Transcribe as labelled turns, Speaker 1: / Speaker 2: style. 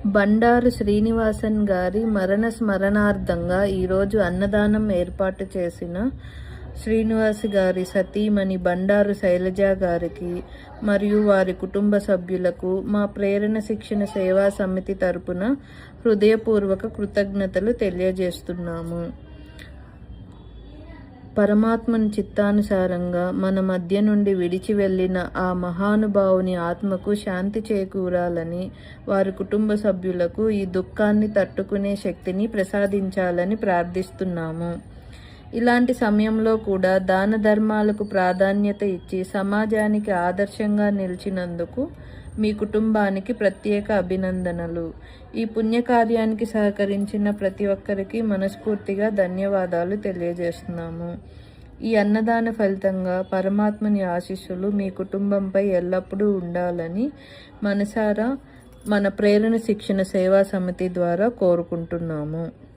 Speaker 1: బండారు శ్రీనివాసన్ గారి మరణ స్మరణార్థంగా ఈరోజు అన్నదానం ఏర్పాటు చేసిన శ్రీనివాస్ గారి సతీమణి బండారు శైలజ గారికి మరియు వారి కుటుంబ సభ్యులకు మా ప్రేరణ శిక్షణ సేవా సమితి తరపున హృదయపూర్వక కృతజ్ఞతలు తెలియజేస్తున్నాము. పరమాత్మని చిత్తానుసారంగా మన మధ్య నుండి విడిచి వెళ్ళిన ఆ మహానుభావుని ఆత్మకు శాంతి చేకూరాలని, వారి కుటుంబ సభ్యులకు ఈ దుఃఖాన్ని తట్టుకునే శక్తిని ప్రసాదించాలని ప్రార్థిస్తున్నాము. ఇలాంటి సమయంలో కూడా దాన ధర్మాలకు ప్రాధాన్యత ఇచ్చి సమాజానికి ఆదర్శంగా నిలిచినందుకు మీ కుటుంబానికి ప్రత్యేక అభినందనలు. ఈ పుణ్యకార్యానికి సహకరించిన ప్రతి ఒక్కరికి మనస్ఫూర్తిగా ధన్యవాదాలు తెలియజేస్తున్నాము. ఈ అన్నదాన ఫలితంగా పరమాత్మని ఆశీస్సులు మీ కుటుంబంపై ఎల్లప్పుడూ ఉండాలని మనసారా మన ప్రేరణ శిక్షణ సేవా సమితి ద్వారా కోరుకుంటున్నాము.